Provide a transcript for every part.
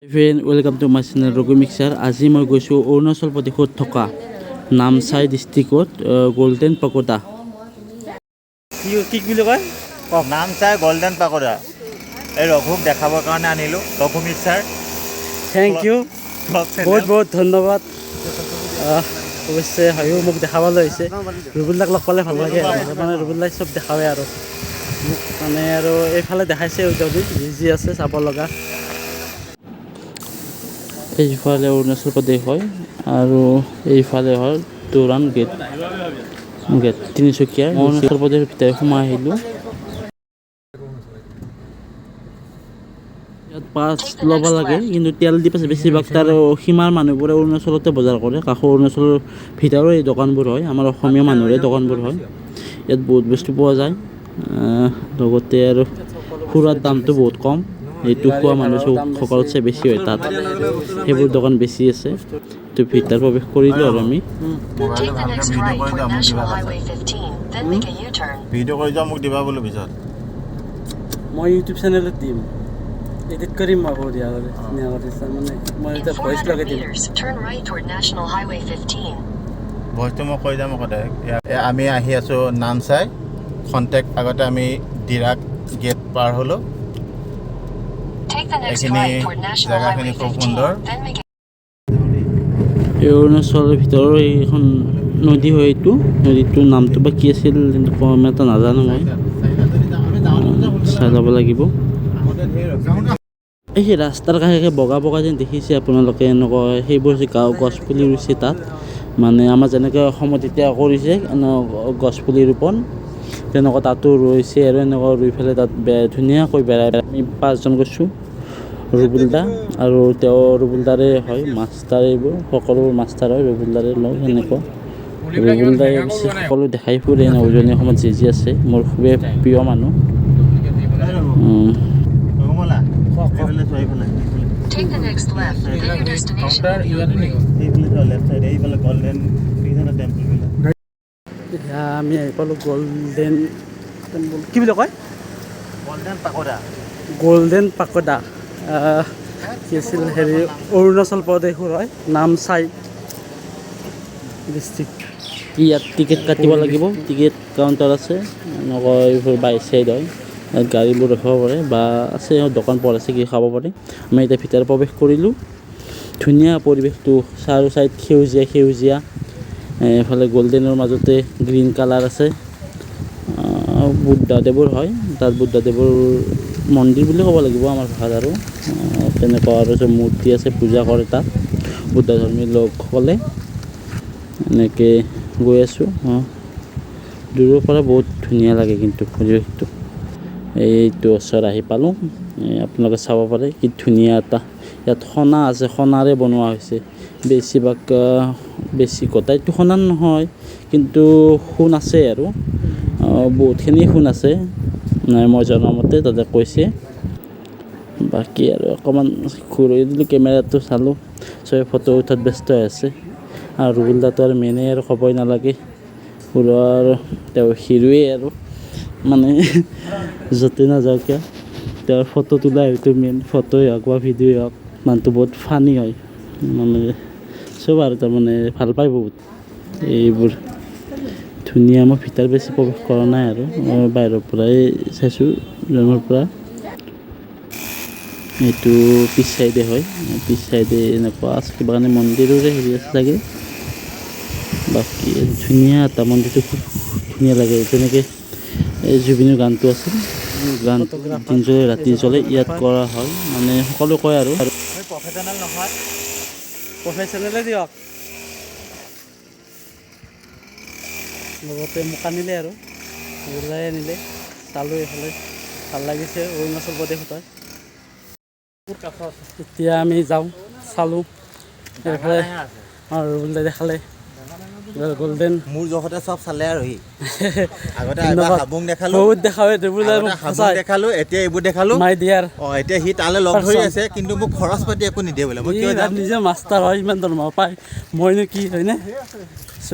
Friend, welcome to my channel Raghu Mixer. আজি মই গৈছোঁ অৰুণাচল প্ৰদেশত থকা নামচাই ডিষ্ট্ৰিক্টত গোল্ডেন পাগোডা। কি বুলি কয়? Namsai golden pagoda. এই ৰঘুক দেখাবৰ কাৰণে আনিলোঁ ৰঘু মিক্সাৰ। থেংক ইউ, বহুত বহুত ধন্যবাদ। অৱশ্যে হয়ো মোক দেখাবলৈ হৈছে। ৰঘুবিলাক লগ পালে ভাল লাগে, মানে ৰঘুবিলাক চব দেখাৱে আৰু মোক মানে আৰু এইফালে দেখাইছে যদি যি আছে চাব লগা। এইফালে অৰুণাচল প্ৰদেশ হয় আৰু এইফালে হয় তোৰাণ গেট তিনিচুকীয়া। অৰুণাচল প্ৰদেশৰ ভিতৰত সোমাই আহিলোঁ। ইয়াত পাছ ল'ব লাগে, কিন্তু তেল দি পাছে বেছিভাগ তাৰ সীমাৰ মানুহবোৰে অৰুণাচলতে বজাৰ কৰে। কাষৰ অৰুণাচলৰ ভিতৰৰ এই দোকানবোৰ হয়, আমাৰ অসমীয়া মানুহৰে দোকানবোৰ হয়। ইয়াত বহুত বস্তু পোৱা যায়, লগতে আৰু সুৰাৰ দামটো বহুত কম। এইটো খোৱা মানুহ সকলোতছে বেছি হয় তাত, সেইবোৰ দোকান বেছি আছে। তো ভিতৰ প্ৰৱেশ কৰিলোঁ আৰু আমি ভিডিঅ' কৰি যাওঁ, মোক দিবা বোলো পিছত। মই ইউটিউব চেনেলত দিম, এডিট কৰিম মই বঢ়িয়া কৰি মানে মই এতিয়া ভইচ লগাই দিম। ভইচটো মই কৈ যাম সদায়। আমি আহি আছোঁ নামচাই খন্তেক আগতে আমি ডিৰাক গেট পাৰ হ'লোঁ। এইখিনি জেগাখিনি খুব সুন্দৰ। এই অৰুণাচলৰ ভিতৰৰ এইখন নদী হয়, এইটো নদীটোৰ নামটো বা কি আছিল কম এটা নাজানো মই, চাই যাব লাগিব। এই ৰাস্তাৰ কাষে বগা বগা যেন দেখিছে আপোনালোকে, এনেকুৱা সেইবোৰ যে গাঁও গছপুলি ৰুইছে তাত, মানে আমাৰ যেনেকৈ অসমত এতিয়া কৰিছে গছপুলি ৰোপণ, তেনেকুৱা তাতো ৰৈছে আৰু এনেকুৱা ৰুই পেলাই তাত ধুনীয়াকৈ বেৰাই আমি 5জন গৈছোঁ। ৰুবুলদা আৰু তেওঁ ৰুবুলদাৰে হয় মাষ্টাৰ, এইবোৰ সকলোবোৰ মাষ্টাৰ হয় ৰুবুলদাৰে লয়। এনেকুৱা ৰুবুলদাই বেছি সকলো দেখাই ফুৰে উজনি অসমত যি আছে। মোৰ খুবেই প্ৰিয় মানুহ। আমি আহি পালোঁ গল্ডেন টেম্পল, কি বুলি কয়? Golden pagoda. গোল্ডেন পাগোডা কি আছিল হেৰি অৰুণাচল প্ৰদেশৰ হয়, নামচাই ডিষ্ট্ৰিক্ট। ইয়াত টিকেট কাটিব লাগিব, টিকেট কাউণ্টাৰ আছে, এনেকুৱা এইবোৰ বাইক চাইড হয়, ইয়াত গাড়ীবোৰ ৰখাব পাৰে বা আছে দোকান পোহাৰ আছে, কি খাব পাৰে। আমি এতিয়া ভিতৰত প্ৰৱেশ কৰিলোঁ। ধুনীয়া পৰিৱেশটো, চাৰো চাইড সেউজীয়া। এইফালে গল্ডেনৰ মাজতে গ্ৰীণ কালাৰ আছে। বুদ্ধদেৱৰ হয় তাত, বুদ্ধদেৱৰ মন্দিৰ বুলি ক'ব লাগিব আমাৰ ভাষাত, আৰু তেনেকুৱা আৰু মূৰ্তি আছে, পূজা কৰে তাত বুদ্ধ ধৰ্মী লোকসকলে। এনেকৈ গৈ আছোঁ। দূৰৰ পৰা বহুত ধুনীয়া লাগে কিন্তু পৰিৱেশটো। এইটো ওচৰত আহি পালোঁ, আপোনালোকে চাব পাৰে কি ধুনীয়া এটা। ইয়াত সোণা আছে, সোণাৰে বনোৱা হৈছে বেছিভাগ, বেছি গোটাইটো সোণাৰ নহয়, কিন্তু সোণ আছে আৰু বহুতখিনি সোণ আছে মই জনামতে, তাতে কৈছে। বাকী আৰু অকণমান ঘূৰাই দিলোঁ, কেমেৰাটো চালোঁ, চবে ফটো উঠাত ব্যস্ত হৈ আছে। আৰু ৰুবুলদাটো আৰু মেইনে আৰু ক'বই নালাগে, পুৰৰ তেওঁ হিৰোৱে আৰু মানে য'তে নাযাওঁ কিয় তেওঁৰ ফটো তোলা, সেইটো মেইন। ফটোই হওক বা ভিডিঅ'ই হওক, মানুহটো বহুত ফানি হয়, মানে চব আৰু তাৰমানে ভাল পায় বহুত এইবোৰ। ধুনীয়া। মই ভিতৰ বেছি প্ৰৱেশ কৰা নাই আৰু মই বাহিৰৰ পৰাই চাইছোঁ, ৰুমৰ পৰা। এইটো পিছ চাইডে হয়, পিছ চাইডে এনেকুৱা আছে কিবা কাৰণে মন্দিৰৰে হেৰি আছে চাগে। বাকী ধুনীয়া এটা, মন্দিৰটো খুব ধুনীয়া লাগে। তেনেকৈ এই জুবিনৰ গানটো আছিল, গান দিন জ্বলে ৰাতি জ্বলে ইয়াত কৰা হয়, মানে সকলো কয় আৰু প্ৰফেচনেল নহয়, প্ৰফেচনেলে দিয়ক। লগতে মোক আনিলে আৰু ওলাই আনিলে, চালোঁ এইফালে ভাল লাগিছে। অৰুণাচল প্ৰদেশত হয়। এতিয়া আমি যাওঁ, চালোঁ এইফালে ৰুবুলদাই দেখালে গোল্ডেন। মোৰ জহতে চব চালে আৰু সি আগতে হাবুং দেখালো, বহুত দেখাৱে দেখালোঁ, এতিয়া এইবোৰ দেখালোঁ মাই দিয়াৰ। এতিয়া সি তালৈ লগ ধৰি আছে, কিন্তু মোক খৰচ পাতি একো নিদিয়ে বোলে। মই কিয় যাম? নিজে মাষ্টাৰ হয়, ইমান দৰমহা পায়, মইনো কি হয়নে? চ'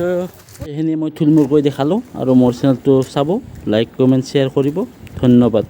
এইখিনি মই থুলমূলকৈ দেখালোঁ, আৰু মোৰ চেনেলটো চাব, লাইক কমেণ্ট শ্বেয়াৰ কৰিব। ধন্যবাদ।